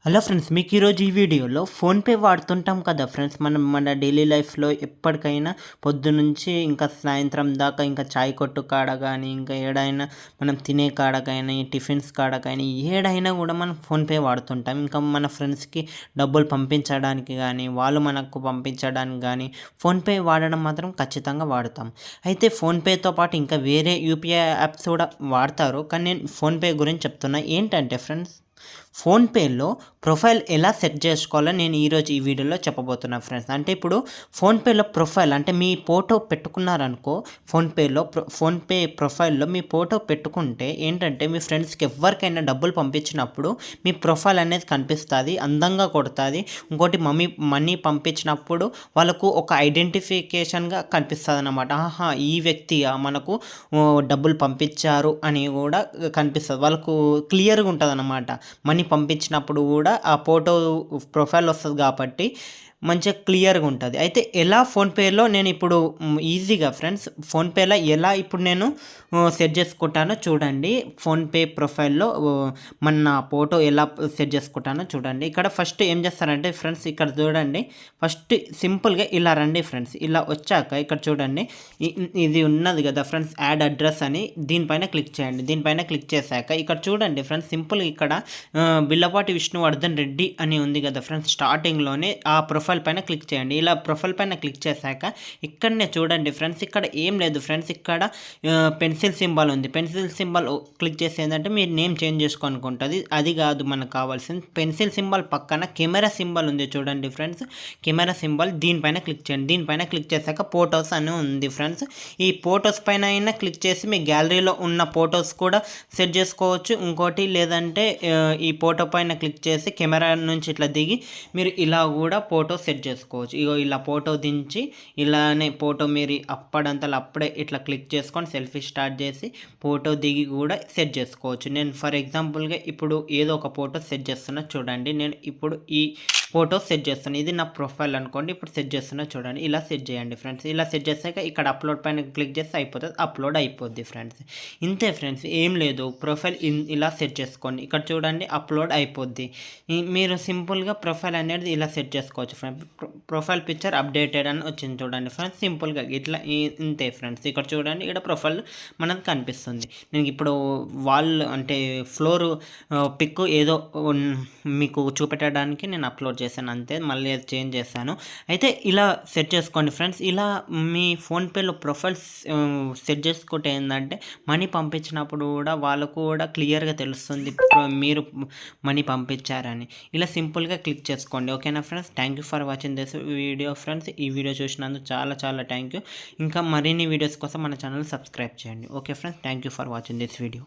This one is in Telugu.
హలో ఫ్రెండ్స్, మీకు ఈరోజు ఈ వీడియోలో ఫోన్పే వాడుతుంటాం కదా ఫ్రెండ్స్. మనం మన డైలీ లైఫ్లో ఎప్పటికైనా పొద్దునుంచి ఇంకా సాయంత్రం దాకా ఇంకా చాయ్ కొట్టు కాడ కానీ ఇంకా ఏడైనా మనం తినే కాడ కానీ టిఫిన్స్ కాడ కానీ ఏడైనా కూడా మనం ఫోన్పే వాడుతుంటాం. ఇంకా మన ఫ్రెండ్స్కి డబ్బులు పంపించడానికి కానీ వాళ్ళు మనకు పంపించడానికి కానీ ఫోన్పే వాడడం మాత్రం ఖచ్చితంగా వాడతాం. అయితే ఫోన్పేతో పాటు ఇంకా వేరే యూపీఐ యాప్స్ కూడా వాడతారు, కానీ నేను ఫోన్పే గురించి చెప్తున్నా. ఏంటంటే ఫ్రెండ్స్, ఫోన్పేలో ప్రొఫైల్ ఎలా సెట్ చేసుకోవాలో నేను ఈరోజు ఈ వీడియోలో చెప్పబోతున్నా ఫ్రెండ్స్. అంటే ఇప్పుడు ఫోన్పేలో ప్రొఫైల్ అంటే మీ ఫోటో పెట్టుకున్నారనుకో, ఫోన్పే ప్రొఫైల్లో మీ ఫోటో పెట్టుకుంటే ఏంటంటే మీ ఫ్రెండ్స్కి ఎవరికైనా డబ్బులు పంపించినప్పుడు మీ ప్రొఫైల్ అనేది కనిపిస్తుంది, అందంగా కొడుతుంది. ఇంకోటి మనీ పంపించినప్పుడు వాళ్ళకు ఒక ఐడెంటిఫికేషన్గా కనిపిస్తుంది అన్నమాట. ఆహా, ఈ వ్యక్తి మనకు డబ్బులు పంపించారు అని కూడా కనిపిస్తుంది, వాళ్ళకు క్లియర్గా ఉంటుంది అన్నమాట. మనీ పంపించినప్పుడు కూడా ఆ ఫోటో ప్రొఫైల్ వస్తుంది కాబట్టి మంచిగా క్లియర్గా ఉంటుంది. అయితే ఎలా ఫోన్పేలో నేను ఇప్పుడు ఈజీగా ఫ్రెండ్స్ ఫోన్పేలో ఎలా ఇప్పుడు నేను సెట్ చేసుకుంటానో చూడండి. ఫోన్పే ప్రొఫైల్లో మన ఫోటో ఎలా సెట్ చేసుకుంటానో చూడండి. ఇక్కడ ఫస్ట్ ఏం చేస్తారంటే ఫ్రెండ్స్, ఇక్కడ చూడండి. ఫస్ట్ సింపుల్గా ఇలా రండి ఫ్రెండ్స్. ఇలా వచ్చాక ఇక్కడ చూడండి, ఇది ఉన్నది కదా ఫ్రెండ్స్, యాడ్ అడ్రస్ అని, దీనిపైన క్లిక్ చేయండి. దీనిపైన క్లిక్ చేశాక ఇక్కడ చూడండి ఫ్రెండ్స్, సింపుల్గా ఇక్కడ బిల్లపాటి విష్ణువర్ధన్ రెడ్డి అని ఉంది కదా ఫ్రెండ్స్, స్టార్టింగ్లోనే ఆ ప్రొఫైల్ పైన క్లిక్ చేయండి. ఇలా ప్రొఫైల్ పైన క్లిక్ చేశాక ఇక్కడనే చూడండి ఫ్రెండ్స్, ఇక్కడ ఏం లేదు ఫ్రెండ్స్, ఇక్కడ పెన్సిల్ సింబల్ ఉంది. పెన్సిల్ సింబల్ క్లిక్ చేసి ఏంటంటే మీరు నేమ్ చేంజ్ చేసుకోనుకుంటుంది. అది కాదు మనకు కావాల్సింది. పెన్సిల్ సింబల్ పక్కన కెమెరా సింబల్ ఉంది చూడండి ఫ్రెండ్స్, కెమెరా సింబల్, దీనిపైన క్లిక్ చేయండి. దీనిపైన క్లిక్ చేశాక ఫొటోస్ అని ఉంది ఫ్రెండ్స్. ఈ ఫొటోస్ పైన అయినా క్లిక్ చేసి మీ గ్యాలరీలో ఉన్న ఫొటోస్ కూడా సెట్ చేసుకోవచ్చు. ఇంకోటి లేదంటే ఈ ఫోటో పైన క్లిక్ చేసి కెమెరా నుంచి ఇట్లా దిగి మీరు ఇలా కూడా ఫోటో సెట్ చేసుకోవచ్చు. ఇగో ఇలా ఫోటో దించి ఇలానే ఫోటో మీరు అప్పుడంతలో అప్పుడే ఇట్లా క్లిక్ చేసుకొని సెల్ఫీ స్టార్ట్ చేసి ఫోటో దిగి కూడా సెట్ చేసుకోవచ్చు. నేను ఫర్ ఎగ్జాంపుల్గా ఇప్పుడు ఏదో ఒక ఫోటో సెట్ చేస్తున్నా చూడండి. నేను ఇప్పుడు ఈ ఫోటో సెట్ చేస్తాను, ఇది నా ప్రొఫైల్ అనుకోండి. ఇప్పుడు సెట్ చేస్తున్నా చూడండి. ఇలా సెట్ చేయండి ఫ్రెండ్స్. ఇలా సెట్ చేశాక ఇక్కడ అప్లోడ్ పైన క్లిక్ చేస్తే అయిపోతుంది, అప్లోడ్ అయిపోద్ది ఫ్రెండ్స్. ఇంతే ఫ్రెండ్స్, ఏం లేదు. ప్రొఫైల్ ఇలా సెట్ చేసుకోండి. ఇక్కడ చూడండి అప్లోడ్ అయిపోద్ది. మీరు సింపుల్గా ప్రొఫైల్ అనేది ఇలా సెట్ చేసుకోవచ్చు ఫ్రెండ్స్. ప్రొఫైల్ పిక్చర్ అప్డేటెడ్ అని వచ్చింది చూడండి ఫ్రెండ్స్, సింపుల్గా ఇట్లా ఇంతే ఫ్రెండ్స్. ఇక్కడ చూడండి, ఇక్కడ ప్రొఫైల్ మనకు కనిపిస్తుంది. నేను ఇప్పుడు అంటే ఫ్లోర్ పిక్ ఏదో మీకు చూపెట్టడానికి నేను అప్లోడ్ చేశాను అంతే, మళ్ళీ చేంజ్ చేశాను. అయితే ఇలా సెట్ చేసుకోండి ఫ్రెండ్స్. ఇలా మీ ఫోన్పేలో ప్రొఫైల్స్ సెట్ చేసుకుంటే ఏంటంటే మనీ పంపించినప్పుడు కూడా వాళ్ళకు కూడా క్లియర్గా తెలుస్తుంది మీరు మనీ పంపించారని. ఇలా సింపుల్గా క్లిక్ చేసుకోండి. ఓకేనా friends, thank you for watching this video friends. ఈ వీడియో చూసినందుకు చాలా చాలా థ్యాంక్ యూ. ఇంకా మరిన్ని వీడియోస్ కోసం మన ఛానల్ సబ్స్క్రైబ్ చేయండి. Okay friends, thank you for watching this video.